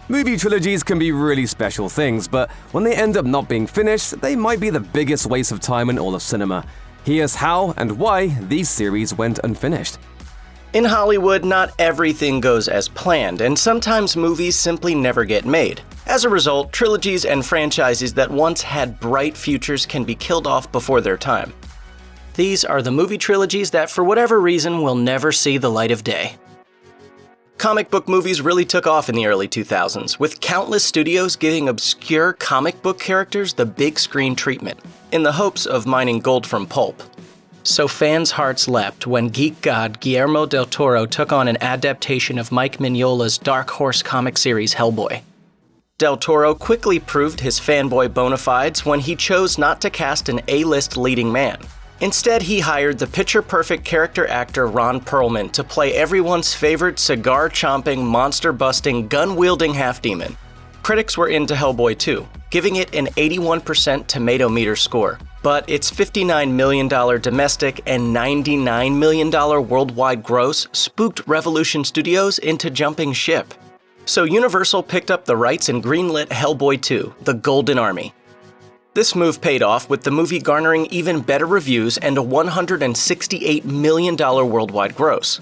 Movie trilogies can be really special things, but when they end up not being finished, they might be the biggest waste of time in all of cinema. Here's how and why these series went unfinished. In Hollywood, not everything goes as planned, and sometimes movies simply never get made. As a result, trilogies and franchises that once had bright futures can be killed off before their time. These are the movie trilogies that, for whatever reason, will never see the light of day. Comic book movies really took off in the early 2000s, with countless studios giving obscure comic book characters the big screen treatment, in the hopes of mining gold from pulp. So fans' hearts leapt when geek god Guillermo del Toro took on an adaptation of Mike Mignola's Dark Horse comic series Hellboy. Del Toro quickly proved his fanboy bona fides when he chose not to cast an A-list leading man. Instead, he hired the picture-perfect character actor Ron Perlman to play everyone's favorite cigar-chomping, monster-busting, gun-wielding half-demon. Critics were into Hellboy too, giving it an 81% tomato meter score. But its $59 million domestic and $99 million worldwide gross spooked Revolution Studios into jumping ship. So Universal picked up the rights and greenlit Hellboy 2, The Golden Army. This move paid off, with the movie garnering even better reviews and a $168 million worldwide gross.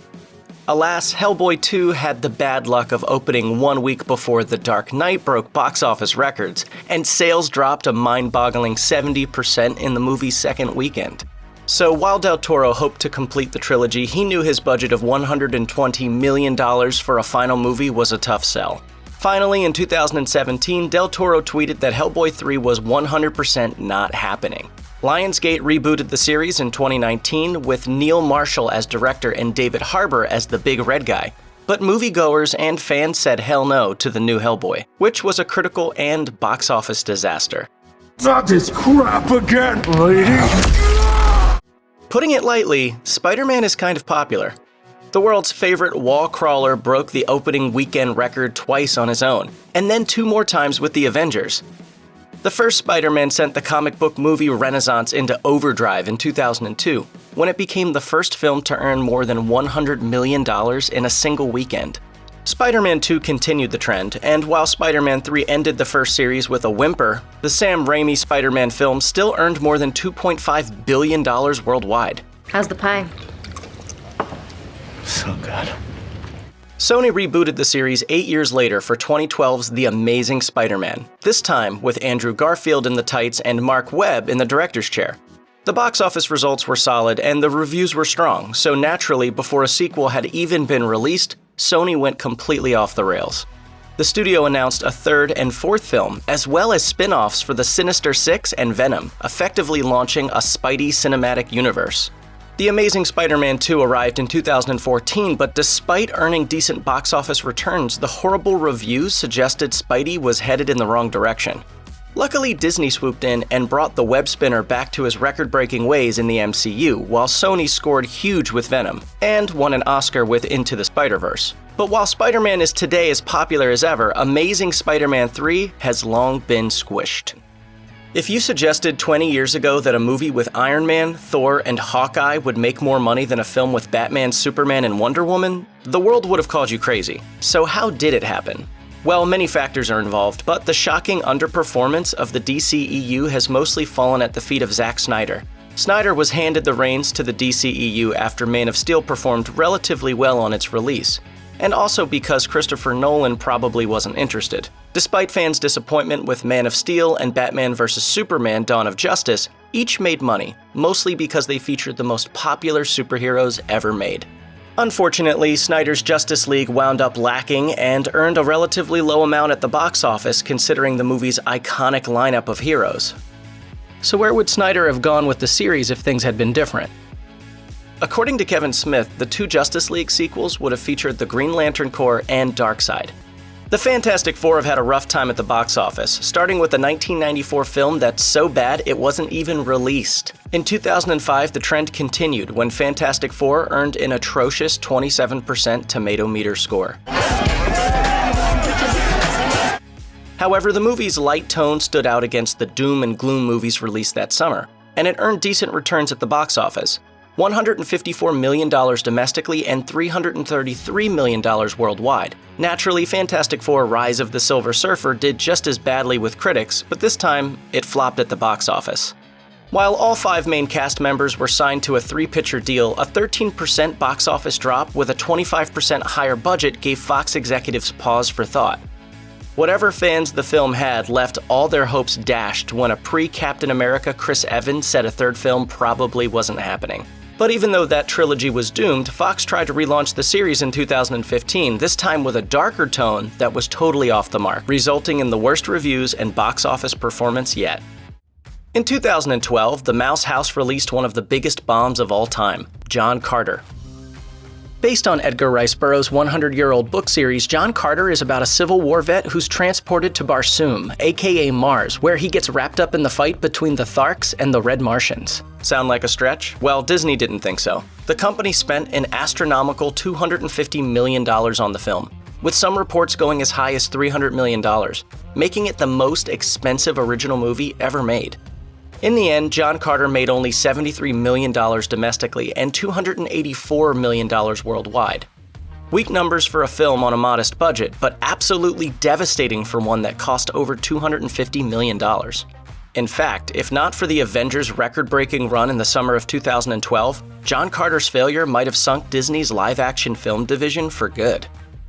Alas, Hellboy 2 had the bad luck of opening 1 week before The Dark Knight broke box office records, and sales dropped a mind-boggling 70% in the movie's second weekend. So while Del Toro hoped to complete the trilogy, he knew his budget of $120 million for a final movie was a tough sell. Finally, in 2017, Del Toro tweeted that Hellboy 3 was 100% not happening. Lionsgate rebooted the series in 2019 with Neil Marshall as director and David Harbour as the big red guy. But moviegoers and fans said hell no to the new Hellboy, which was a critical and box office disaster. Not this crap again, lady! Putting it lightly, Spider-Man is kind of popular. The world's favorite wall crawler broke the opening weekend record twice on his own, and then 2 more times with the Avengers. The first Spider-Man sent the comic book movie renaissance into overdrive in 2002, when it became the first film to earn more than $100 million in a single weekend. Spider-Man 2 continued the trend, and while Spider-Man 3 ended the first series with a whimper, the Sam Raimi Spider-Man film still earned more than $2.5 billion worldwide. How's the pie? So good. Sony rebooted the series 8 years later for 2012's The Amazing Spider-Man, this time with Andrew Garfield in the tights and Mark Webb in the director's chair. The box office results were solid and the reviews were strong, so naturally, before a sequel had even been released, Sony went completely off the rails. The studio announced a 3rd and 4th film, as well as spin-offs for the Sinister Six and Venom, effectively launching a Spidey cinematic universe. The Amazing Spider-Man 2 arrived in 2014, but despite earning decent box office returns, the horrible reviews suggested Spidey was headed in the wrong direction. Luckily, Disney swooped in and brought the web spinner back to his record-breaking ways in the MCU, while Sony scored huge with Venom, and won an Oscar with Into the Spider-Verse. But while Spider-Man is today as popular as ever, Amazing Spider-Man 3 has long been squished. If you suggested 20 years ago that a movie with Iron Man, Thor, and Hawkeye would make more money than a film with Batman, Superman, and Wonder Woman, the world would have called you crazy. So how did it happen? Well, many factors are involved, but the shocking underperformance of the DCEU has mostly fallen at the feet of Zack Snyder. Snyder was handed the reins to the DCEU after Man of Steel performed relatively well on its release, and also because Christopher Nolan probably wasn't interested. Despite fans' disappointment with Man of Steel and Batman vs. Superman: Dawn of Justice, each made money, mostly because they featured the most popular superheroes ever made. Unfortunately, Snyder's Justice League wound up lacking and earned a relatively low amount at the box office considering the movie's iconic lineup of heroes. So where would Snyder have gone with the series if things had been different? According to Kevin Smith, the 2 Justice League sequels would have featured the Green Lantern Corps and Darkseid. The Fantastic Four have had a rough time at the box office, starting with a 1994 film that's so bad it wasn't even released. In 2005, the trend continued when Fantastic Four earned an atrocious 27% tomato meter score. However, the movie's light tone stood out against the doom and gloom movies released that summer, and it earned decent returns at the box office. $154 million domestically and $333 million worldwide. Naturally, Fantastic Four: Rise of the Silver Surfer did just as badly with critics, but this time, it flopped at the box office. While all 5 main cast members were signed to a 3-picture deal, a 13% box office drop with a 25% higher budget gave Fox executives pause for thought. Whatever fans the film had left all their hopes dashed when a pre-Captain America Chris Evans said a third film probably wasn't happening. But even though that trilogy was doomed, Fox tried to relaunch the series in 2015, this time with a darker tone that was totally off the mark, resulting in the worst reviews and box office performance yet. In 2012, the Mouse House released one of the biggest bombs of all time, John Carter. Based on Edgar Rice Burroughs' 100-year-old book series, John Carter is about a Civil War vet who's transported to Barsoom, aka Mars, where he gets wrapped up in the fight between the Tharks and the Red Martians. Sound like a stretch? Well, Disney didn't think so. The company spent an astronomical $250 million on the film, with some reports going as high as $300 million, making it the most expensive original movie ever made. In the end, John Carter made only $73 million domestically and $284 million worldwide. Weak numbers for a film on a modest budget, but absolutely devastating for one that cost over $250 million. In fact, if not for the Avengers' record-breaking run in the summer of 2012, John Carter's failure might have sunk Disney's live-action film division for good.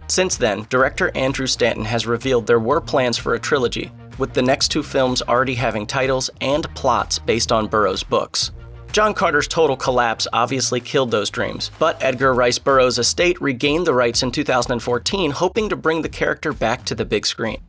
Since then, director Andrew Stanton has revealed there were plans for a trilogy, with the next 2 films already having titles and plots based on Burroughs' books. John Carter's total collapse obviously killed those dreams, but Edgar Rice Burroughs' estate regained the rights in 2014, hoping to bring the character back to the big screen.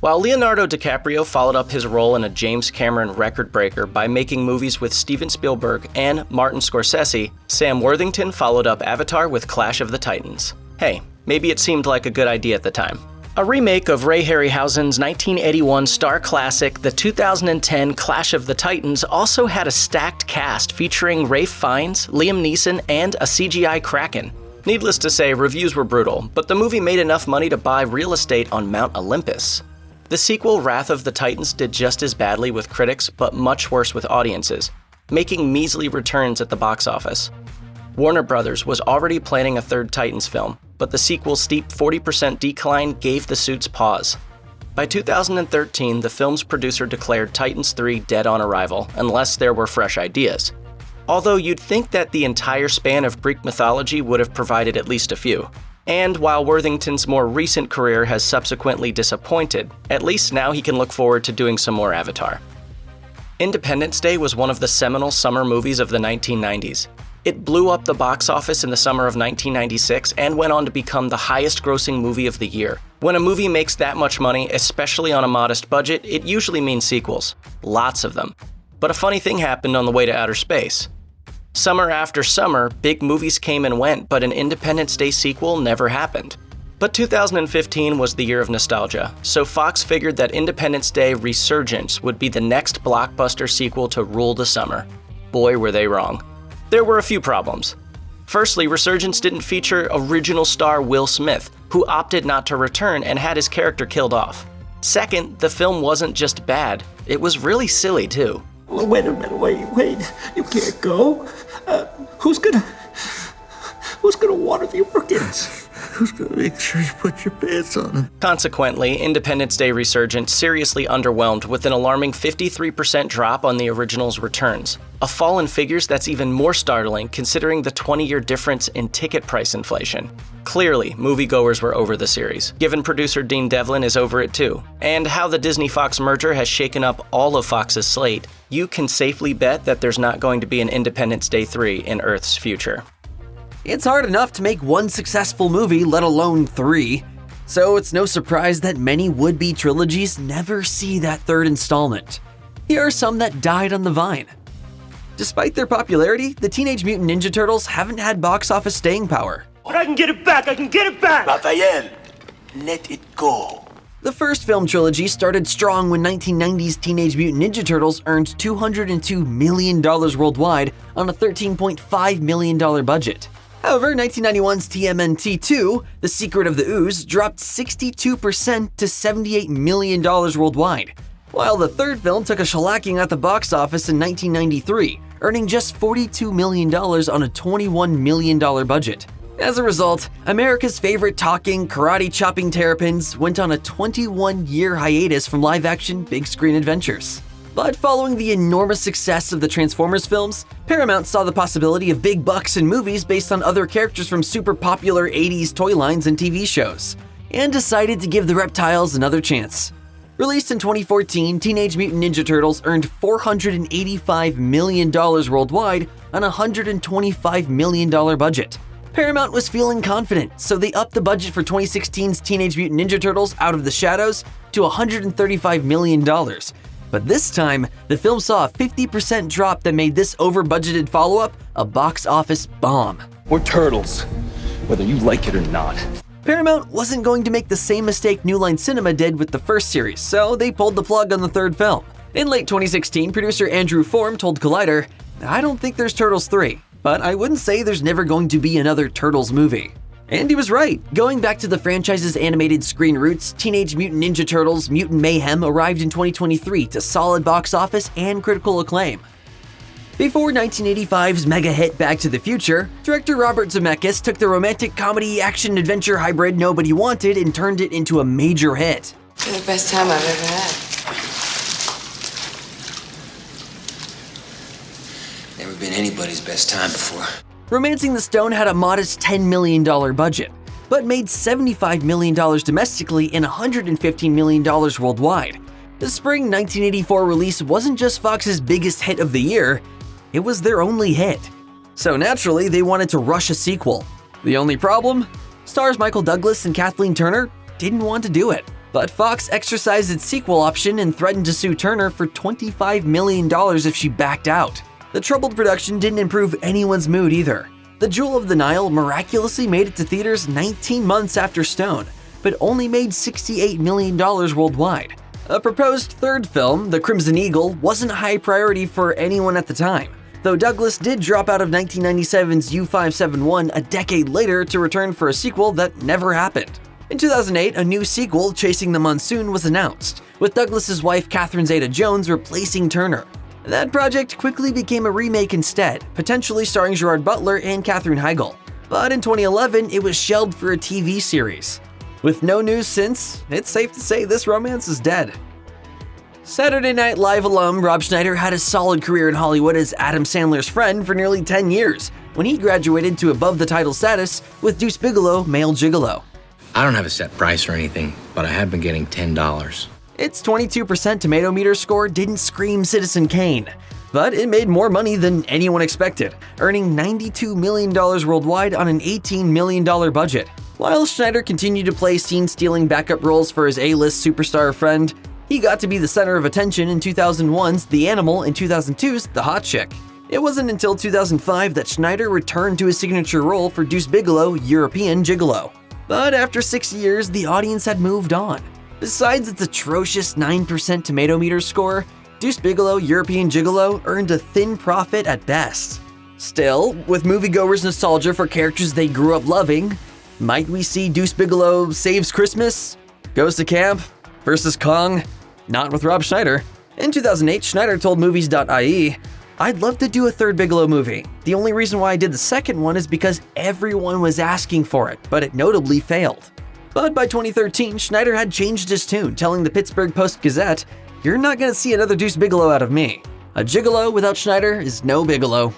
While Leonardo DiCaprio followed up his role in a James Cameron record breaker by making movies with Steven Spielberg and Martin Scorsese, Sam Worthington followed up Avatar with Clash of the Titans. Hey, maybe it seemed like a good idea at the time. A remake of Ray Harryhausen's 1981 star classic, the 2010 Clash of the Titans, also had a stacked cast featuring Ralph Fiennes, Liam Neeson, and a CGI Kraken. Needless to say, reviews were brutal, but the movie made enough money to buy real estate on Mount Olympus. The sequel, Wrath of the Titans, did just as badly with critics, but much worse with audiences, making measly returns at the box office. Warner Brothers was already planning a third Titans film, but the sequel's steep 40% decline gave the suits pause. By 2013, the film's producer declared Titans 3 dead on arrival, unless there were fresh ideas. Although you'd think that the entire span of Greek mythology would have provided at least a few. And while Worthington's more recent career has subsequently disappointed, at least now he can look forward to doing some more Avatar. Independence Day was one of the seminal summer movies of the 1990s. It blew up the box office in the summer of 1996 and went on to become the highest-grossing movie of the year. When a movie makes that much money, especially on a modest budget, it usually means sequels. Lots of them. But a funny thing happened on the way to outer space. Summer after summer, big movies came and went, but an Independence Day sequel never happened. But 2015 was the year of nostalgia, so Fox figured that Independence Day Resurgence would be the next blockbuster sequel to rule the summer. Boy, were they wrong. There were a few problems. Firstly, Resurgence didn't feature original star Will Smith, who opted not to return and had his character killed off. Second, the film wasn't just bad, it was really silly too. Wait a minute, wait. You can't go. Who's gonna water the orchids? Who's gonna make sure you put your pants on? Consequently, Independence Day Resurgence seriously underwhelmed with an alarming 53% drop on the original's returns. A fall in figures that's even more startling considering the 20-year difference in ticket price inflation. Clearly, moviegoers were over the series, given producer Dean Devlin is over it too. And how the Disney-Fox merger has shaken up all of Fox's slate, you can safely bet that there's not going to be an Independence Day 3 in Earth's future. It's hard enough to make one successful movie, let alone 3. So it's no surprise that many would-be trilogies never see that third installment. Here are some that died on the vine. Despite their popularity, the Teenage Mutant Ninja Turtles haven't had box office staying power. But I can get it back! Raphael, let it go. The first film trilogy started strong when 1990's Teenage Mutant Ninja Turtles earned $202 million worldwide on a $13.5 million budget. However, 1991's TMNT 2, The Secret of the Ooze, dropped 62% to $78 million worldwide, while the third film took a shellacking at the box office in 1993, earning just $42 million on a $21 million budget. As a result, America's favorite talking, karate-chopping terrapins went on a 21-year hiatus from live-action big-screen adventures. But following the enormous success of the Transformers films, Paramount saw the possibility of big bucks in movies based on other characters from super popular 80s toy lines and TV shows, and decided to give the reptiles another chance. Released in 2014, Teenage Mutant Ninja Turtles earned $485 million worldwide on a $125 million budget. Paramount was feeling confident, so they upped the budget for 2016's Teenage Mutant Ninja Turtles Out of the Shadows to $135 million. But this time, the film saw a 50% drop that made this over-budgeted follow-up a box office bomb. We're turtles, whether you like it or not. Paramount wasn't going to make the same mistake New Line Cinema did with the first series, so they pulled the plug on the third film. In late 2016, producer Andrew Form told Collider, "I don't think there's Turtles 3, but I wouldn't say there's never going to be another Turtles movie." And he was right. Going back to the franchise's animated screen roots, Teenage Mutant Ninja Turtles Mutant Mayhem arrived in 2023 to solid box office and critical acclaim. Before 1985's mega hit Back to the Future, director Robert Zemeckis took the romantic comedy action adventure hybrid nobody wanted and turned it into a major hit. It's the best time I've ever had. Never been anybody's best time before. Romancing the Stone had a modest $10 million budget, but made $75 million domestically and $115 million worldwide. The spring 1984 release wasn't just Fox's biggest hit of the year, it was their only hit. So naturally, they wanted to rush a sequel. The only problem? Stars Michael Douglas and Kathleen Turner didn't want to do it. But Fox exercised its sequel option and threatened to sue Turner for $25 million if she backed out. The troubled production didn't improve anyone's mood either. The Jewel of the Nile miraculously made it to theaters 19 months after Stone, but only made $68 million worldwide. A proposed third film, The Crimson Eagle, wasn't a high priority for anyone at the time, though Douglas did drop out of 1997's U-571 a decade later to return for a sequel that never happened. In 2008, a new sequel, Chasing the Monsoon, was announced, with Douglas's wife Catherine Zeta-Jones replacing Turner. That project quickly became a remake instead, potentially starring Gerard Butler and Katherine Heigl. But in 2011, it was shelved for a TV series. With no news since, it's safe to say this romance is dead. Saturday Night Live alum Rob Schneider had a solid career in Hollywood as Adam Sandler's friend for nearly 10 years, when he graduated to above-the-title status with Deuce Bigalow, Male Gigolo. I don't have a set price or anything, but I have been getting $10. Its 22% tomato meter score didn't scream Citizen Kane, but it made more money than anyone expected, earning $92 million worldwide on an $18 million budget. While Schneider continued to play scene-stealing backup roles for his A-list superstar friend, he got to be the center of attention in 2001's The Animal and 2002's The Hot Chick. It wasn't until 2005 that Schneider returned to his signature role for Deuce Bigalow, European Gigolo. But after 6 years, the audience had moved on. Besides its atrocious 9% tomato meter score, Deuce Bigalow, European Gigolo earned a thin profit at best. Still, with moviegoers' nostalgia for characters they grew up loving, might we see Deuce Bigalow Saves Christmas, Goes to Camp, versus Kong? Not with Rob Schneider. In 2008, Schneider told Movies.ie, "I'd love to do a third Bigalow movie. The only reason why I did the second one is because everyone was asking for it, but it notably failed." But by 2013, Schneider had changed his tune, telling the Pittsburgh Post-Gazette, "You're not gonna see another Deuce Bigalow out of me. A Gigolo without Schneider is no Bigalow."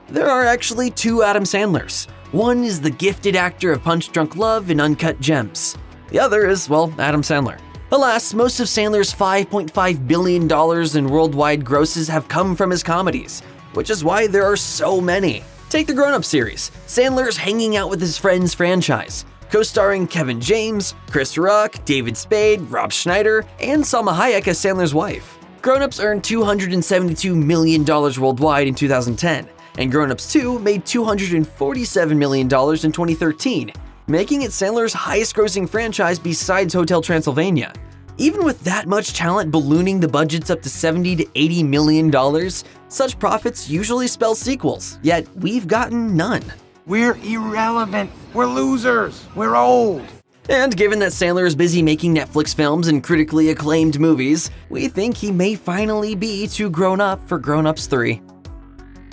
There are actually two Adam Sandlers. One is the gifted actor of Punch Drunk Love and Uncut Gems. The other is, well, Adam Sandler. Alas, most of Sandler's $5.5 billion in worldwide grosses have come from his comedies, which is why there are so many. Take the Grown Up series, Sandler's Hanging Out with His Friends franchise, co-starring Kevin James, Chris Rock, David Spade, Rob Schneider, and Salma Hayek as Sandler's wife. Grown Ups earned $272 million worldwide in 2010, and Grown Ups 2 made $247 million in 2013, making it Sandler's highest-grossing franchise besides Hotel Transylvania. Even with that much talent ballooning the budgets up to $70 to $80 million, such profits usually spell sequels, yet we've gotten none. We're irrelevant. We're losers. We're old. And given that Sandler is busy making Netflix films and critically acclaimed movies, we think he may finally be too grown up for Grown Ups 3.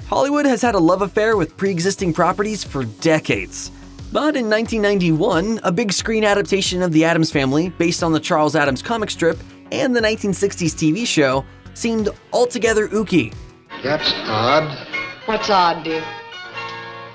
Hollywood has had a love affair with pre-existing properties for decades. But in 1991, a big screen adaptation of The Addams Family, based on the Charles Addams comic strip and the 1960s TV show, seemed altogether ooky. That's odd. What's odd, dear?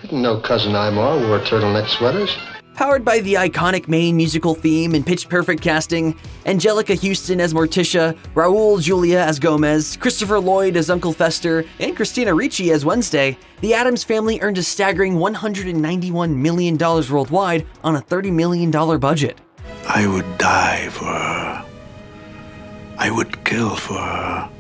Didn't know Cousin Imar wore turtleneck sweaters. Powered by the iconic main musical theme and pitch-perfect casting, Angelica Houston as Morticia, Raul Julia as Gomez, Christopher Lloyd as Uncle Fester, and Christina Ricci as Wednesday, The Addams Family earned a staggering $191 million worldwide on a $30 million budget. I would die for her. I would kill for her.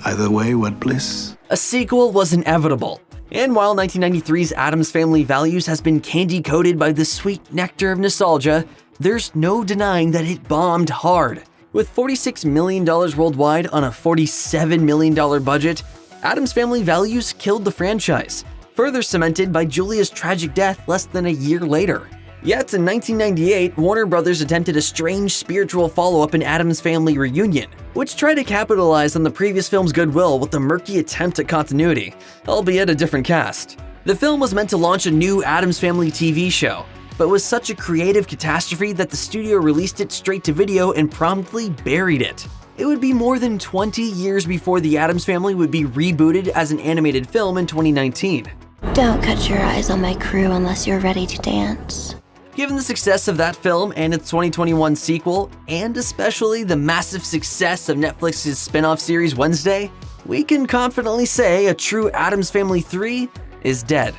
Either way, what bliss? A sequel was inevitable. And while 1993's Addams Family values has been candy-coated by the sweet nectar of nostalgia, there's no denying that it bombed hard. With $46 million worldwide on a $47 million budget, Addams Family values killed the franchise, further cemented by Julia's tragic death less than a year later. Yet in 1998, Warner Brothers attempted a strange spiritual follow-up in Addams Family Reunion, which tried to capitalize on the previous film's goodwill with a murky attempt at continuity, albeit a different cast. The film was meant to launch a new Addams Family TV show, but was such a creative catastrophe that the studio released it straight to video and promptly buried it. It would be more than 20 years before The Addams Family would be rebooted as an animated film in 2019. Don't cut your eyes on my crew unless you're ready to dance. Given the success of that film and its 2021 sequel, and especially the massive success of Netflix's spin-off series Wednesday, we can confidently say a true Addams Family 3 is dead.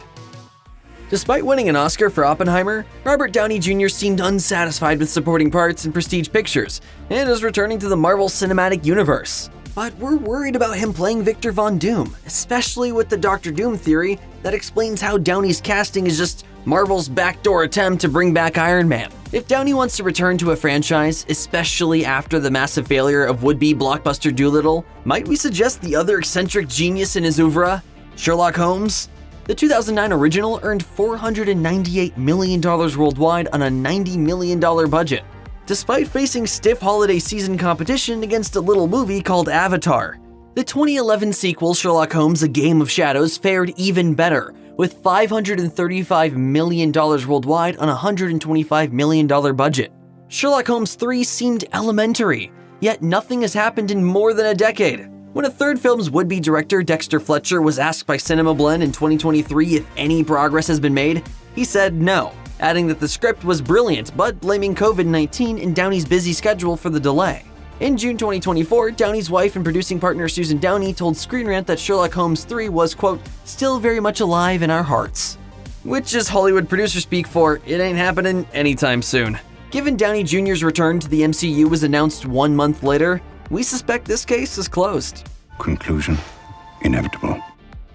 Despite winning an Oscar for Oppenheimer, Robert Downey Jr. seemed unsatisfied with supporting parts in Prestige Pictures and is returning to the Marvel Cinematic Universe. But we're worried about him playing Victor Von Doom, especially with the Doctor Doom theory that explains how Downey's casting is just Marvel's backdoor attempt to bring back Iron Man. If Downey wants to return to a franchise, especially after the massive failure of would-be blockbuster Dolittle, might we suggest the other eccentric genius in his oeuvre, Sherlock Holmes? The 2009 original earned $498 million worldwide on a $90 million budget, despite facing stiff holiday season competition against a little movie called Avatar. The 2011 sequel Sherlock Holmes: A Game of Shadows fared even better, with $535 million worldwide on a $125 million budget. Sherlock Holmes 3 seemed elementary, yet nothing has happened in more than a decade. When a third film's would-be director Dexter Fletcher was asked by Cinema Blend in 2023 if any progress has been made, he said no, adding that the script was brilliant but blaming COVID-19 and Downey's busy schedule for the delay. In June 2024, Downey's wife and producing partner Susan Downey told Screen Rant that Sherlock Holmes 3 was, quote, still very much alive in our hearts. Which is Hollywood producer speak for, it ain't happening anytime soon. Given Downey Jr.'s return to the MCU was announced 1 month later, we suspect this case is closed. Conclusion inevitable.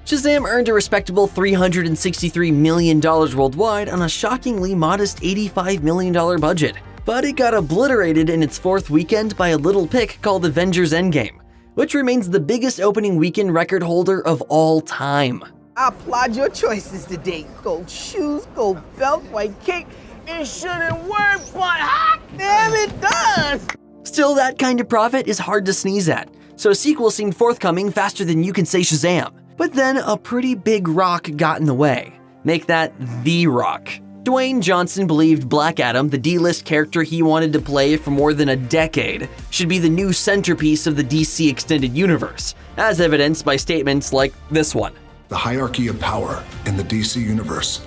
Shazam earned a respectable $363 million worldwide on a shockingly modest $85 million budget. But it got obliterated in its fourth weekend by a little pick called Avengers Endgame, which remains the biggest opening weekend record holder of all time. I applaud your choices today. Gold shoes, gold belt, white cake. It shouldn't work, but hot damn it does! Still, that kind of profit is hard to sneeze at, so a sequel seemed forthcoming faster than you can say Shazam. But then a pretty big rock got in the way. Make that The Rock. Dwayne Johnson believed Black Adam, the D-list character he wanted to play for more than a decade, should be the new centerpiece of the DC Extended Universe, as evidenced by statements like this one. The hierarchy of power in the DC Universe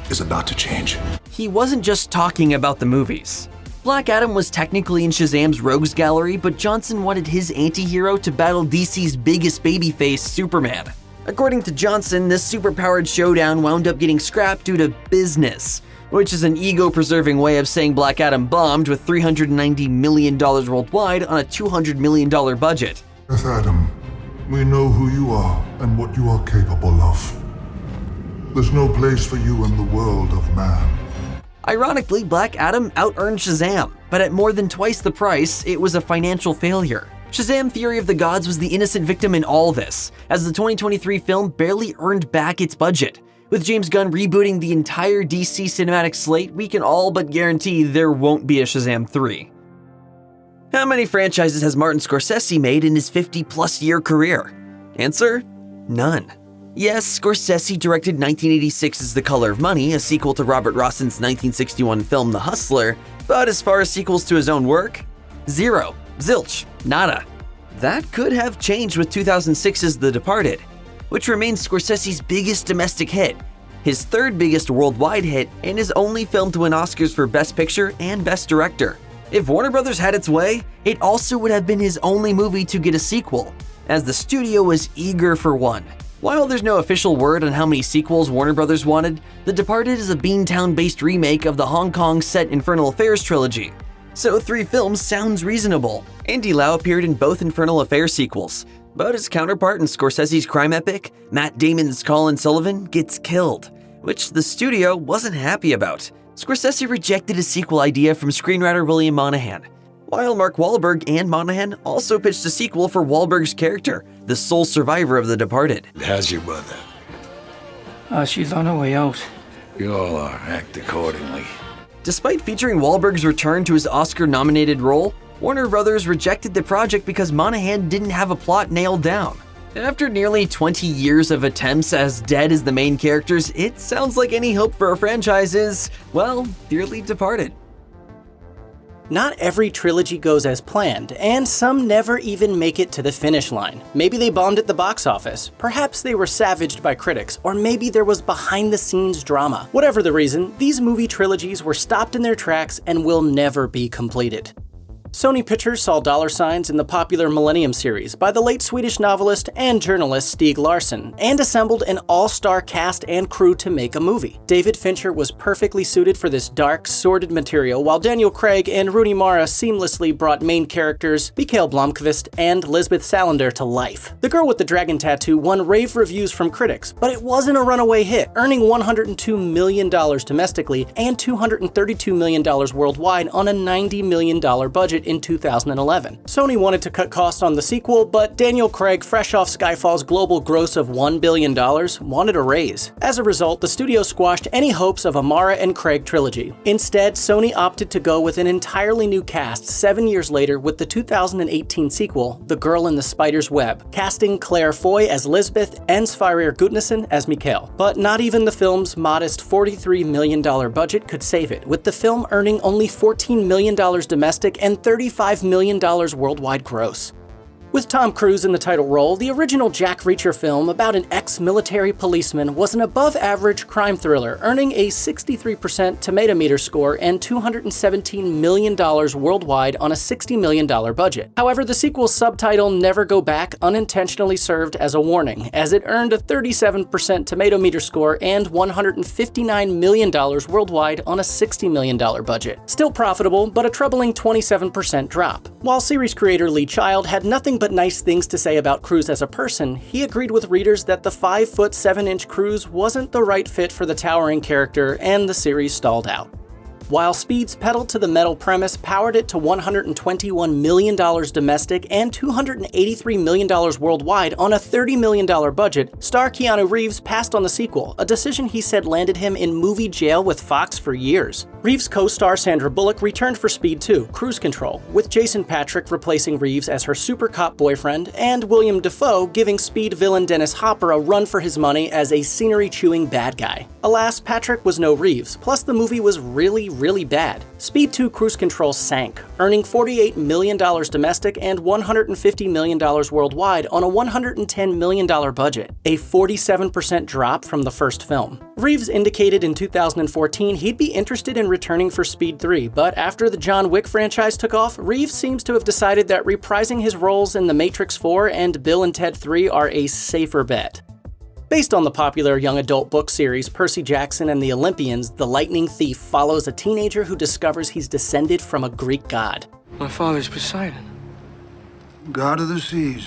is about to change. He wasn't just talking about the movies. Black Adam was technically in Shazam's rogues gallery, but Johnson wanted his anti-hero to battle DC's biggest babyface, Superman. According to Johnson, this superpowered showdown wound up getting scrapped due to business, which is an ego-preserving way of saying Black Adam bombed with $390 million worldwide on a $200 million budget. Yes, Adam, we know who you are and what you are capable of. There's no place for you in the world of man. Ironically, Black Adam out-earned Shazam, but at more than twice the price, it was a financial failure. Shazam: Fury of the Gods was the innocent victim in all this, as the 2023 film barely earned back its budget. With James Gunn rebooting the entire DC cinematic slate, we can all but guarantee there won't be a Shazam 3. How many franchises has Martin Scorsese made in his 50-plus year career? Answer: none. Yes, Scorsese directed 1986's The Color of Money, a sequel to Robert Rosson's 1961 film The Hustler, but as far as sequels to his own work, zero. Zilch. Nada. That could have changed with 2006's The Departed, which remains Scorsese's biggest domestic hit, his third biggest worldwide hit, and his only film to win Oscars for Best Picture and Best Director. If Warner Brothers had its way, it also would have been his only movie to get a sequel, as the studio was eager for one. While there's no official word on how many sequels Warner Brothers wanted, The Departed is a Beantown-based remake of the Hong Kong-set Infernal Affairs trilogy, so 3 films sounds reasonable. Andy Lau appeared in both Infernal Affairs sequels, but his counterpart in Scorsese's crime epic, Matt Damon's Colin Sullivan, gets killed, which the studio wasn't happy about. Scorsese rejected a sequel idea from screenwriter William Monahan, while Mark Wahlberg and Monahan also pitched a sequel for Wahlberg's character, the sole survivor of The Departed. How's your mother? She's on her way out. You all are. Act accordingly. Despite featuring Wahlberg's return to his Oscar-nominated role, Warner Brothers rejected the project because Monahan didn't have a plot nailed down. After nearly 20 years of attempts as dead as the main characters, it sounds like any hope for a franchise is, well, dearly departed. Not every trilogy goes as planned, and some never even make it to the finish line. Maybe they bombed at the box office, perhaps they were savaged by critics, or maybe there was behind-the-scenes drama. Whatever the reason, these movie trilogies were stopped in their tracks and will never be completed. Sony Pictures saw dollar signs in the popular Millennium series by the late Swedish novelist and journalist Stieg Larsson, and assembled an all-star cast and crew to make a movie. David Fincher was perfectly suited for this dark, sordid material, while Daniel Craig and Rooney Mara seamlessly brought main characters Mikael Blomkvist and Lisbeth Salander to life. The Girl with the Dragon Tattoo won rave reviews from critics, but it wasn't a runaway hit, earning $102 million domestically and $232 million worldwide on a $90 million budget in 2011. Sony wanted to cut costs on the sequel, but Daniel Craig, fresh off Skyfall's global gross of $1 billion, wanted a raise. As a result, the studio squashed any hopes of a Mara and Craig trilogy. Instead, Sony opted to go with an entirely new cast 7 years later with the 2018 sequel, The Girl in the Spider's Web, casting Claire Foy as Lisbeth and Sverrir Gudnason as Mikael. But not even the film's modest $43 million budget could save it, with the film earning only $14 million domestic and $35 million worldwide gross. With Tom Cruise in the title role, the original Jack Reacher film about an ex-military policeman was an above-average crime thriller, earning a 63% tomato meter score and $217 million worldwide on a $60 million budget. However, the sequel's subtitle Never Go Back unintentionally served as a warning, as it earned a 37% tomato meter score and $159 million worldwide on a $60 million budget. Still profitable, but a troubling 27% drop. While series creator Lee Child had nothing but nice things to say about Cruise as a person, he agreed with readers that the 5'7" Cruise wasn't the right fit for the towering character, and the series stalled out. While Speed's pedal-to-the-metal premise powered it to $121 million domestic and $283 million worldwide on a $30 million budget, star Keanu Reeves passed on the sequel, a decision he said landed him in movie jail with Fox for years. Reeves' co-star Sandra Bullock returned for Speed 2, Cruise Control, with Jason Patric replacing Reeves as her super cop boyfriend, and William Dafoe giving Speed villain Dennis Hopper a run for his money as a scenery-chewing bad guy. Alas, Patrick was no Reeves, plus the movie was really bad. Speed 2 Cruise Control sank, earning $48 million domestic and $150 million worldwide on a $110 million budget, a 47% drop from the first film. Reeves indicated in 2014 he'd be interested in returning for Speed 3, but after the John Wick franchise took off, Reeves seems to have decided that reprising his roles in The Matrix 4 and Bill and Ted 3 are a safer bet. Based on the popular young adult book series Percy Jackson and the Olympians, The Lightning Thief follows a teenager who discovers he's descended from a Greek god. My father's Poseidon, god of the seas.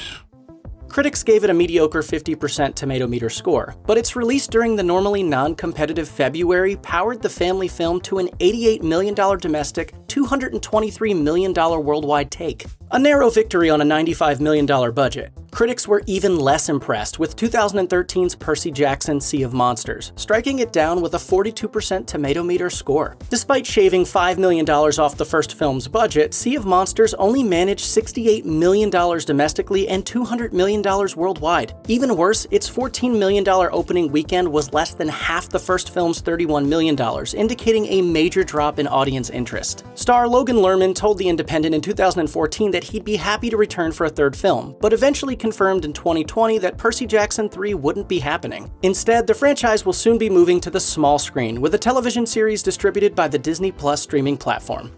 Critics gave it a mediocre 50% tomato meter score, but its release during the normally non-competitive February powered the family film to an $88 million domestic, $223 million worldwide take. A narrow victory on a $95 million budget. Critics were even less impressed with 2013's Percy Jackson Sea of Monsters, striking it down with a 42% tomato meter score. Despite shaving $5 million off the first film's budget, Sea of Monsters only managed $68 million domestically and $200 million worldwide. Even worse, its $14 million opening weekend was less than half the first film's $31 million, indicating a major drop in audience interest. Star Logan Lerman told The Independent in 2014 that he'd be happy to return for a third film, but eventually confirmed in 2020 that Percy Jackson 3 wouldn't be happening. Instead, the franchise will soon be moving to the small screen, with a television series distributed by the Disney Plus streaming platform.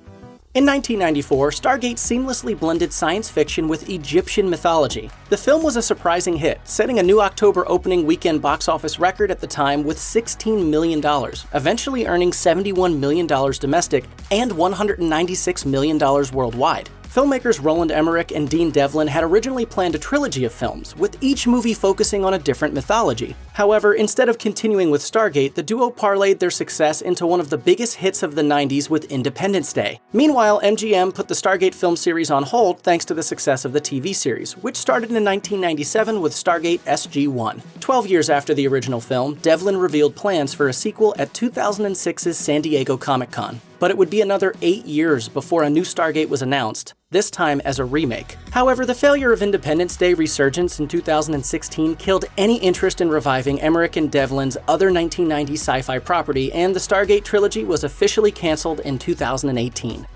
In 1994, Stargate seamlessly blended science fiction with Egyptian mythology. The film was a surprising hit, setting a new October opening weekend box office record at the time with $16 million, eventually earning $71 million domestic and $196 million worldwide. Filmmakers Roland Emmerich and Dean Devlin had originally planned a trilogy of films, with each movie focusing on a different mythology. However, instead of continuing with Stargate, the duo parlayed their success into one of the biggest hits of the 90s with Independence Day. Meanwhile, MGM put the Stargate film series on hold thanks to the success of the TV series, which started in 1997 with Stargate SG-1. 12 years after the original film, Devlin revealed plans for a sequel at 2006's San Diego Comic-Con. But it would be another 8 years before a new Stargate was announced, this time as a remake. However, the failure of Independence Day Resurgence in 2016 killed any interest in reviving Emmerich and Devlin's other 1990s sci-fi property, and the Stargate trilogy was officially canceled in 2018.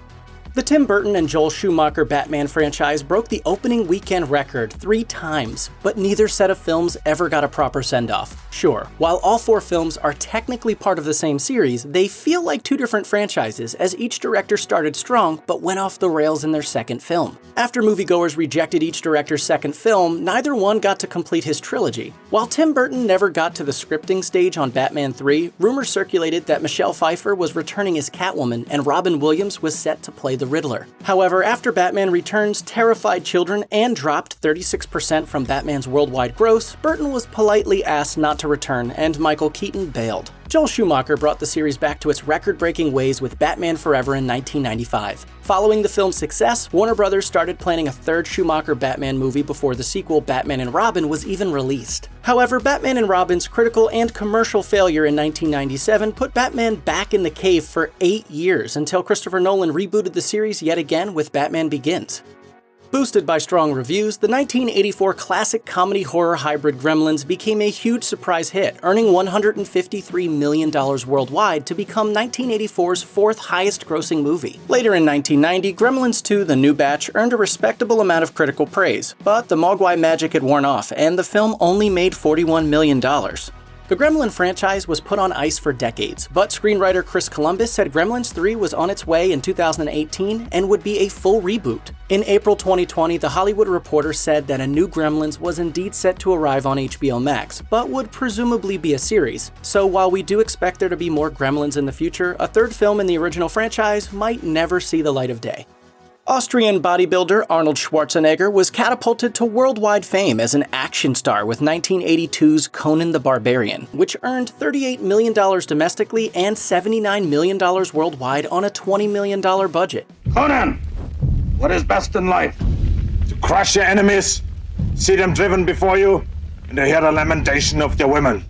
The Tim Burton and Joel Schumacher Batman franchise broke the opening weekend record 3 times, but neither set of films ever got a proper send-off. Sure, while all 4 films are technically part of the same series, they feel like 2 different franchises, as each director started strong but went off the rails in their second film. After moviegoers rejected each director's second film, neither one got to complete his trilogy. While Tim Burton never got to the scripting stage on Batman 3, rumors circulated that Michelle Pfeiffer was returning as Catwoman and Robin Williams was set to play the Riddler. However, after Batman Returns terrified children and dropped 36% from Batman's worldwide gross, Burton was politely asked not to return, and Michael Keaton bailed. Joel Schumacher brought the series back to its record-breaking ways with Batman Forever in 1995. Following the film's success, Warner Brothers started planning a third Schumacher Batman movie before the sequel Batman and Robin was even released. However, Batman and Robin's critical and commercial failure in 1997 put Batman back in the cave for 8 years until Christopher Nolan rebooted the series yet again with Batman Begins. Boosted by strong reviews, the 1984 classic comedy-horror hybrid Gremlins became a huge surprise hit, earning $153 million worldwide to become 1984's 4th highest-grossing movie. Later in 1990, Gremlins 2: The New Batch earned a respectable amount of critical praise, but the Mogwai magic had worn off, and the film only made $41 million. The Gremlin franchise was put on ice for decades, but screenwriter Chris Columbus said Gremlins 3 was on its way in 2018 and would be a full reboot. In April 2020, The Hollywood Reporter said that a new Gremlins was indeed set to arrive on HBO Max, but would presumably be a series. So while we do expect there to be more Gremlins in the future, a third film in the original franchise might never see the light of day. Austrian bodybuilder Arnold Schwarzenegger was catapulted to worldwide fame as an action star with 1982's Conan the Barbarian, which earned $38 million domestically and $79 million worldwide on a $20 million budget. Conan, what is best in life? To crush your enemies, see them driven before you, and to hear the lamentation of their women.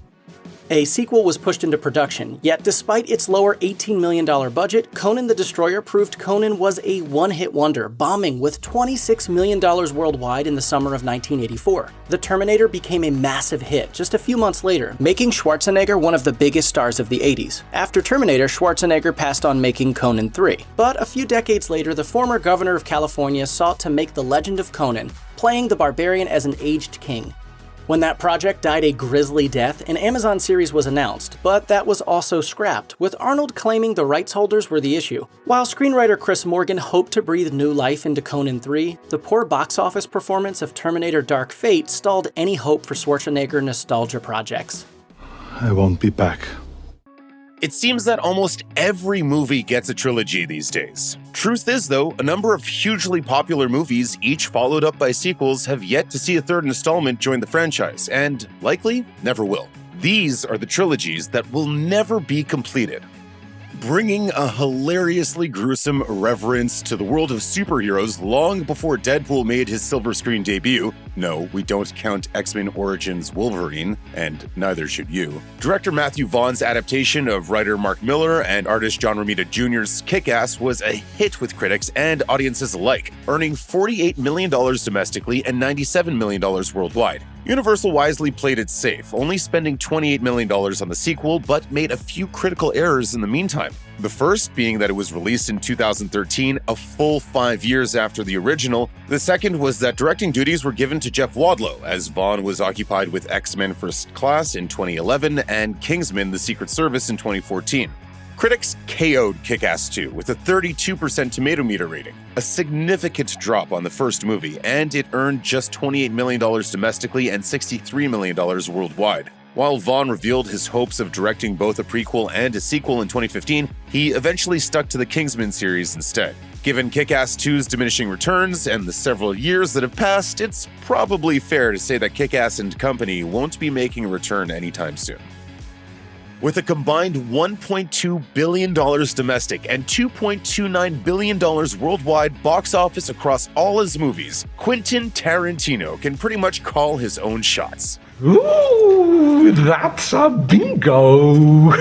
A sequel was pushed into production, yet despite its lower $18 million budget, Conan the Destroyer proved Conan was a one-hit wonder, bombing with $26 million worldwide in the summer of 1984. The Terminator became a massive hit just a few months later, making Schwarzenegger one of the biggest stars of the 80s. After Terminator, Schwarzenegger passed on making Conan 3. But a few decades later, the former governor of California sought to make The Legend of Conan, playing the Barbarian as an aged king. When that project died a grisly death, an Amazon series was announced, but that was also scrapped, with Arnold claiming the rights holders were the issue. While screenwriter Chris Morgan hoped to breathe new life into Conan 3, the poor box office performance of Terminator Dark Fate stalled any hope for Schwarzenegger nostalgia projects. I won't be back. It seems that almost every movie gets a trilogy these days. Truth is, though, a number of hugely popular movies, each followed up by sequels, have yet to see a third installment join the franchise, and likely never will. These are the trilogies that will never be completed. bringing a hilariously gruesome reverence to the world of superheroes long before Deadpool made his silver screen debut. No, we don't count X-Men Origins Wolverine, and neither should you. Director Matthew Vaughn's adaptation of writer Mark Millar and artist John Romita Jr.'s Kick-Ass was a hit with critics and audiences alike, earning $48 million domestically and $97 million worldwide. Universal wisely played it safe, only spending $28 million on the sequel, but made a few critical errors in the meantime. The first being that it was released in 2013, a full 5 years after the original. The second was that directing duties were given to Jeff Wadlow, as Vaughn was occupied with X-Men First Class in 2011 and Kingsman: The Secret Service in 2014. Critics KO'd Kick-Ass 2 with a 32% tomato meter rating, a significant drop on the first movie, and it earned just $28 million domestically and $63 million worldwide. While Vaughn revealed his hopes of directing both a prequel and a sequel in 2015, he eventually stuck to the Kingsman series instead. Given Kick-Ass 2's diminishing returns and the several years that have passed, it's probably fair to say that Kick-Ass and company won't be making a return anytime soon. With a combined $1.2 billion domestic and $2.29 billion worldwide box office across all his movies, Quentin Tarantino can pretty much call his own shots. Ooh, that's a bingo!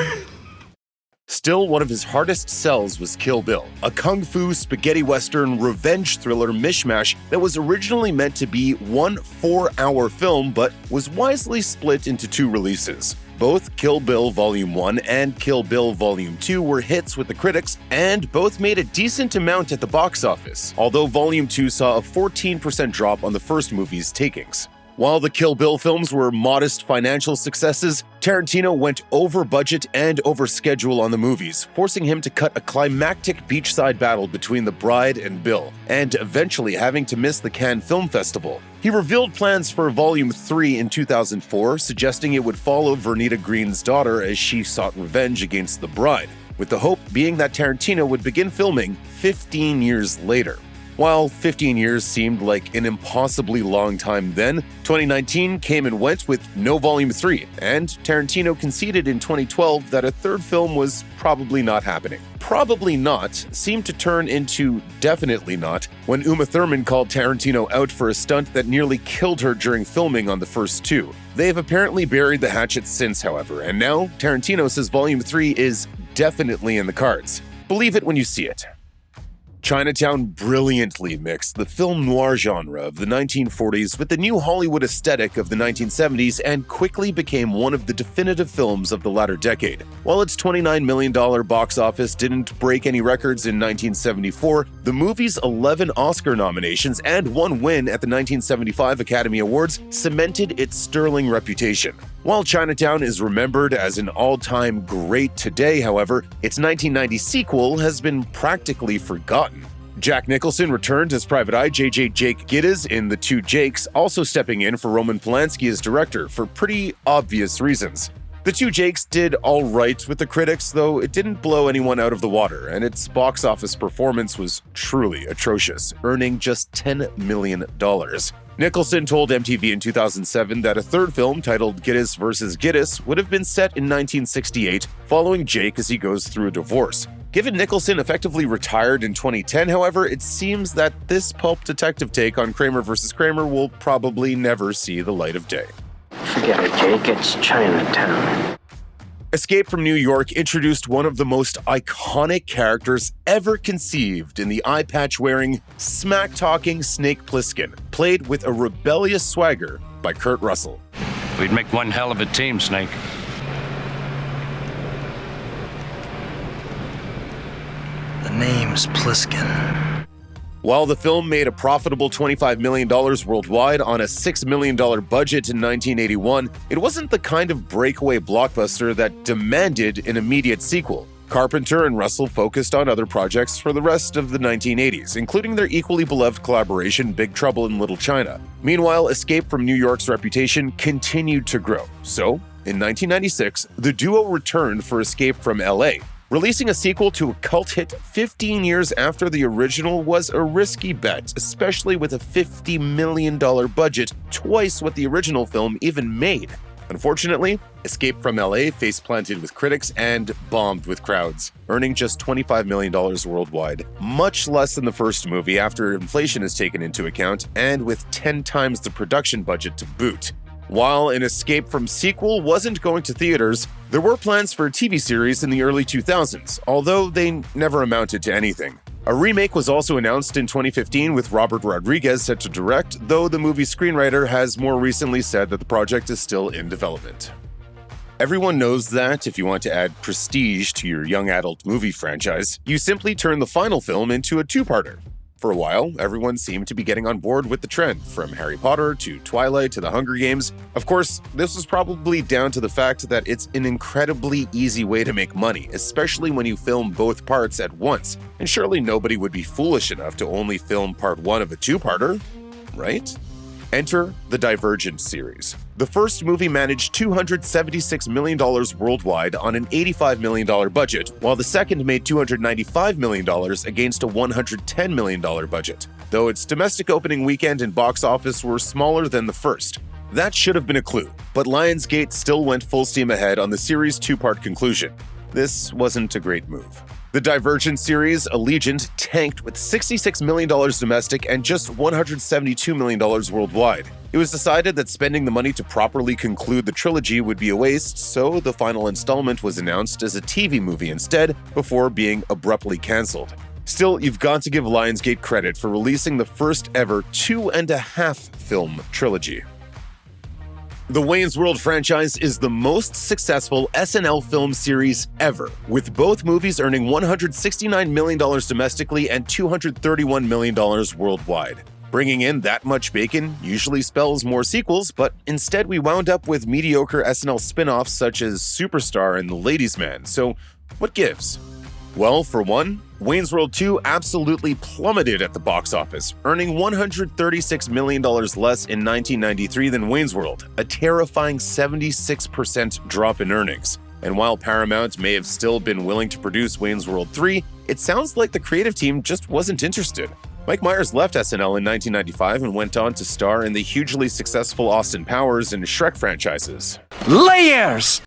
Still, one of his hardest sells was Kill Bill, a kung fu spaghetti western revenge thriller mishmash that was originally meant to be one 4-hour film but was wisely split into 2 releases. Both Kill Bill Volume 1 and Kill Bill Volume 2 were hits with the critics, and both made a decent amount at the box office, although Volume 2 saw a 14% drop on the first movie's takings. While the Kill Bill films were modest financial successes, Tarantino went over budget and over schedule on the movies, forcing him to cut a climactic beachside battle between the bride and Bill, and eventually having to miss the Cannes Film Festival. He revealed plans for Volume 3 in 2004, suggesting it would follow Vernita Green's daughter as she sought revenge against the bride, with the hope being that Tarantino would begin filming 15 years later. While 15 years seemed like an impossibly long time then, 2019 came and went with no Volume 3, and Tarantino conceded in 2012 that a third film was probably not happening. Probably not seemed to turn into definitely not when Uma Thurman called Tarantino out for a stunt that nearly killed her during filming on the first 2. They have apparently buried the hatchet since, however, and now Tarantino says Volume 3 is definitely in the cards. Believe it when you see it. Chinatown brilliantly mixed the film noir genre of the 1940s with the new Hollywood aesthetic of the 1970s and quickly became one of the definitive films of the latter decade. While its $29 million box office didn't break any records in 1974, the movie's 11 Oscar nominations and 1 win at the 1975 Academy Awards cemented its sterling reputation. While Chinatown is remembered as an all-time great today, however, its 1990 sequel has been practically forgotten. Jack Nicholson returned as Private Eye J.J. Jake Gittes in The Two Jakes, also stepping in for Roman Polanski as director for pretty obvious reasons. The Two Jakes did all right with the critics, though it didn't blow anyone out of the water, and its box office performance was truly atrocious, earning just $10 million. Nicholson told MTV in 2007 that a third film titled Gittes vs. Gittes would have been set in 1968, following Jake as he goes through a divorce. Given Nicholson effectively retired in 2010, however, it seems that this pulp detective take on Kramer vs. Kramer will probably never see the light of day. Forget it, Jake. It's Chinatown. Escape from New York introduced one of the most iconic characters ever conceived in the eye-patch-wearing, smack-talking Snake Plissken, played with a rebellious swagger by Kurt Russell. We'd make one hell of a team, Snake. The name's Plissken. While the film made a profitable $25 million worldwide on a $6 million budget in 1981, it wasn't the kind of breakaway blockbuster that demanded an immediate sequel. Carpenter and Russell focused on other projects for the rest of the 1980s, including their equally beloved collaboration Big Trouble in Little China. Meanwhile, Escape from New York's reputation continued to grow. So, in 1996, the duo returned for Escape from LA. Releasing a sequel to a cult hit 15 years after the original was a risky bet, especially with a $50 million budget, twice what the original film even made. Unfortunately, escaped from LA, face-planted with critics, and bombed with crowds, earning just $25 million worldwide, much less than the first movie after inflation is taken into account, and with 10 times the production budget to boot. While an Escape from sequel wasn't going to theaters, there were plans for a TV series in the early 2000s, although they never amounted to anything. A remake was also announced in 2015 with Robert Rodriguez set to direct, though the movie's screenwriter has more recently said that the project is still in development. Everyone knows that if you want to add prestige to your young adult movie franchise, you simply turn the final film into a two-parter. For a while, everyone seemed to be getting on board with the trend, from Harry Potter to Twilight to The Hunger Games. Of course, this was probably down to the fact that it's an incredibly easy way to make money, especially when you film both parts at once. And surely nobody would be foolish enough to only film part one of a two-parter, right? Enter the Divergent Series. The first movie managed $276 million worldwide on an $85 million budget, while the second made $295 million against a $110 million budget, though its domestic opening weekend and box office were smaller than the first. That should have been a clue, but Lionsgate still went full steam ahead on the series' two-part conclusion. This wasn't a great move. The Divergent series, Allegiant, tanked with $66 million domestic and just $172 million worldwide. It was decided that spending the money to properly conclude the trilogy would be a waste, so the final installment was announced as a TV movie instead, before being abruptly cancelled. Still, you've got to give Lionsgate credit for releasing the first ever 2.5-film trilogy. The Wayne's World franchise is the most successful SNL film series ever, with both movies earning $169 million domestically and $231 million worldwide. Bringing in that much bacon usually spells more sequels, but instead we wound up with mediocre SNL spin-offs such as Superstar and The Ladies' Man, so what gives? Well, for one, Wayne's World 2 absolutely plummeted at the box office, earning $136 million less in 1993 than Wayne's World, a terrifying 76% drop in earnings. And while Paramount may have still been willing to produce Wayne's World 3, it sounds like the creative team just wasn't interested. Mike Myers left SNL in 1995 and went on to star in the hugely successful Austin Powers and Shrek franchises. Layers!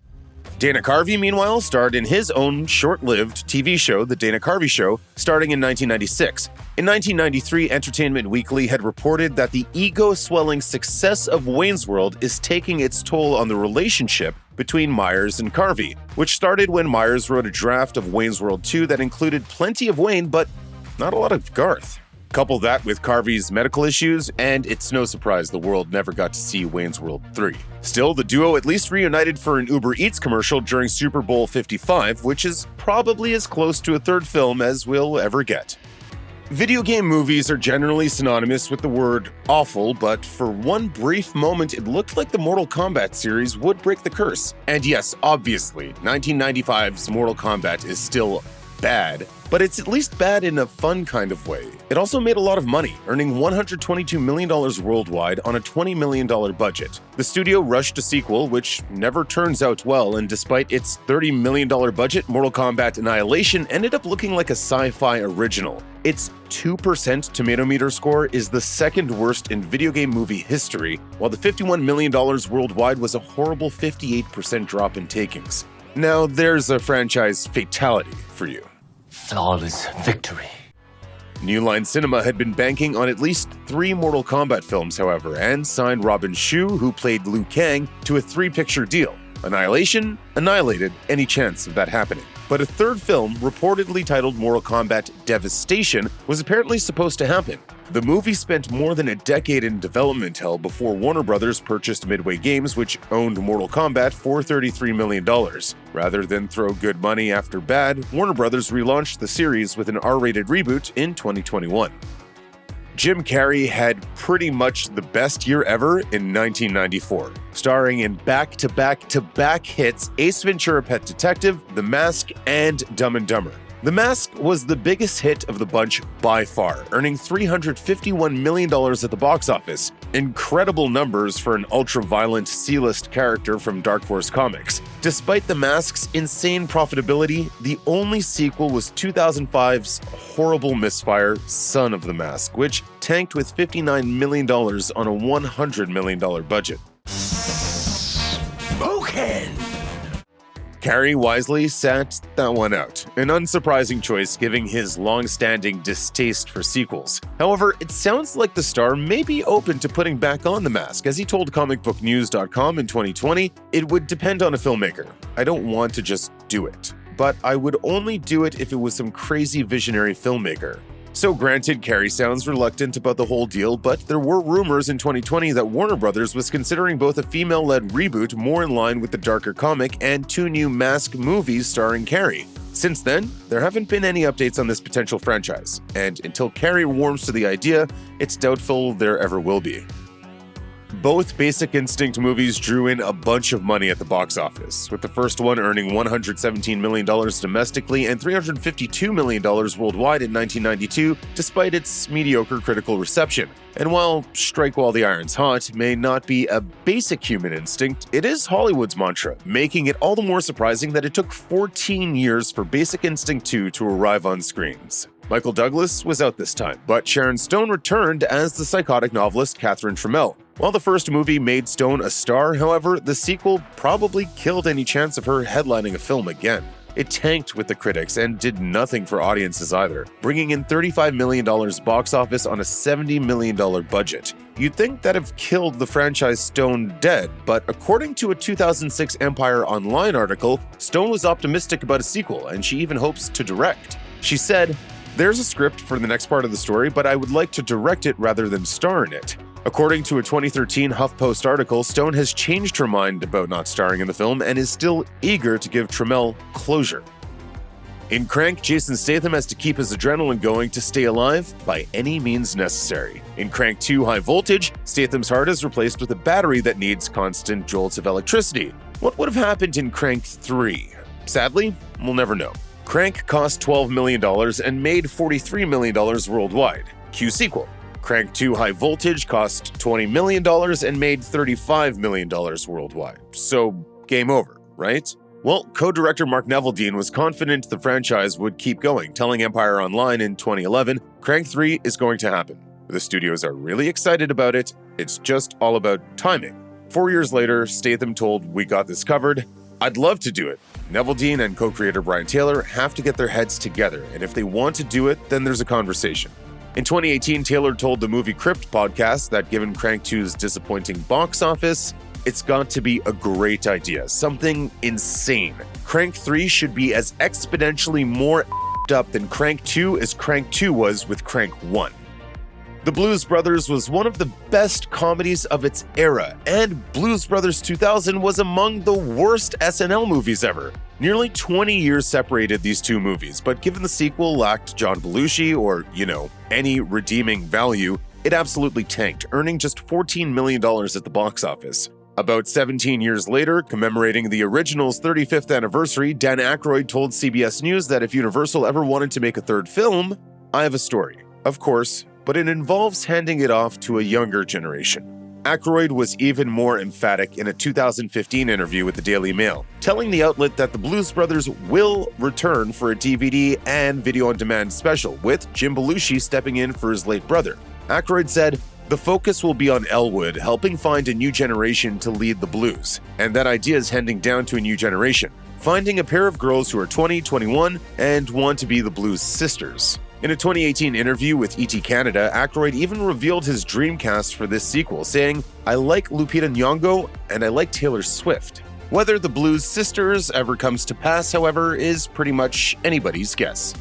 Dana Carvey, meanwhile, starred in his own short-lived TV show, The Dana Carvey Show, starting in 1996. In 1993, Entertainment Weekly had reported that the ego-swelling success of Wayne's World is taking its toll on the relationship between Myers and Carvey, which started when Myers wrote a draft of Wayne's World 2 that included plenty of Wayne, but not a lot of Garth. Couple that with Carvey's medical issues, and it's no surprise the world never got to see Wayne's World 3. Still, the duo at least reunited for an Uber Eats commercial during Super Bowl 55, which is probably as close to a third film as we'll ever get. Video game movies are generally synonymous with the word awful, but for one brief moment it looked like the Mortal Kombat series would break the curse. And yes, obviously, 1995's Mortal Kombat is still bad, but it's at least bad in a fun kind of way. It also made a lot of money, earning $122 million worldwide on a $20 million budget. The studio rushed a sequel, which never turns out well, and despite its $30 million budget, Mortal Kombat Annihilation ended up looking like a sci-fi original. Its 2% tomato meter score is the second worst in video game movie history, while the $51 million worldwide was a horrible 58% drop in takings. Now, there's a franchise fatality for you. Flawless victory. New Line Cinema had been banking on at least 3 Mortal Kombat films, however, and signed Robin Shou, who played Liu Kang, to a 3-picture deal. Annihilation annihilated any chance of that happening. But a third film, reportedly titled Mortal Kombat Devastation, was apparently supposed to happen. The movie spent more than a decade in development hell before Warner Brothers purchased Midway Games, which owned Mortal Kombat, for $33 million. Rather than throw good money after bad, Warner Brothers relaunched the series with an R-rated reboot in 2021. Jim Carrey had pretty much the best year ever in 1994, starring in back-to-back-to-back hits Ace Ventura: Pet Detective, The Mask, and Dumb and Dumber. The Mask was the biggest hit of the bunch by far, earning $351 million at the box office. Incredible numbers for an ultra-violent C-list character from Dark Horse Comics. Despite The Mask's insane profitability, the only sequel was 2005's horrible misfire, Son of the Mask, which tanked with $59 million on a $100 million budget. Spoken! Carey wisely sat that one out, an unsurprising choice given his long-standing distaste for sequels. However, it sounds like the star may be open to putting back on the mask, as he told comicbooknews.com in 2020, "It would depend on a filmmaker. I don't want to just do it, but I would only do it if it was some crazy visionary filmmaker." So granted, Carey sounds reluctant about the whole deal, but there were rumors in 2020 that Warner Brothers was considering both a female-led reboot more in line with the darker comic and 2 new Mask movies starring Carey. Since then, there haven't been any updates on this potential franchise, and until Carey warms to the idea, it's doubtful there ever will be. Both Basic Instinct movies drew in a bunch of money at the box office, with the first one earning $117 million domestically and $352 million worldwide in 1992, despite its mediocre critical reception. And while Strike While the Iron's Hot may not be a basic human instinct, it is Hollywood's mantra, making it all the more surprising that it took 14 years for Basic Instinct 2 to arrive on screens. Michael Douglas was out this time, but Sharon Stone returned as the psychotic novelist Catherine Trammell. While the first movie made Stone a star, however, the sequel probably killed any chance of her headlining a film again. It tanked with the critics and did nothing for audiences either, bringing in $35 million box office on a $70 million budget. You'd think that'd have killed the franchise Stone dead, but according to a 2006 Empire Online article, Stone was optimistic about a sequel, and she even hopes to direct. She said, "There's a script for the next part of the story, but I would like to direct it rather than star in it." According to a 2013 HuffPost article, Stone has changed her mind about not starring in the film and is still eager to give Trammell closure. In Crank, Jason Statham has to keep his adrenaline going to stay alive by any means necessary. In Crank 2 High Voltage, Statham's heart is replaced with a battery that needs constant jolts of electricity. What would have happened in Crank 3? Sadly, we'll never know. Crank cost $12 million and made $43 million worldwide. Cue sequel. Crank 2 High Voltage cost $20 million and made $35 million worldwide. So, game over, right? Well, co-director Mark Neveldine was confident the franchise would keep going, telling Empire Online in 2011, "Crank 3 is going to happen. The studios are really excited about it. It's just all about timing." 4 years later, Statham told "We got this covered." "I'd love to do it. Neveldine and co-creator Brian Taylor have to get their heads together, and if they want to do it, then there's a conversation." In 2018, Taylor told the Movie Crypt podcast that given Crank 2's disappointing box office, it's got to be a great idea, something insane. Crank 3 should be as exponentially more up than Crank 2 as Crank 2 was with Crank 1. The Blues Brothers was one of the best comedies of its era, and Blues Brothers 2000 was among the worst SNL movies ever. Nearly 20 years separated these two movies, but given the sequel lacked John Belushi or, any redeeming value, it absolutely tanked, earning just $14 million at the box office. About 17 years later, commemorating the original's 35th anniversary, Dan Aykroyd told CBS News that if Universal ever wanted to make a third film, "I have a story, of course, but it involves handing it off to a younger generation." Aykroyd was even more emphatic in a 2015 interview with the Daily Mail, telling the outlet that the Blues Brothers will return for a DVD and video-on-demand special, with Jim Belushi stepping in for his late brother. Aykroyd said, "The focus will be on Elwood, helping find a new generation to lead the blues, and that idea is handing down to a new generation, finding a pair of girls who are 20, 21, and want to be the Blues Sisters." In a 2018 interview with ET Canada, Aykroyd even revealed his dream cast for this sequel, saying, "I like Lupita Nyong'o and I like Taylor Swift." Whether the Blues Sisters ever comes to pass, however, is pretty much anybody's guess.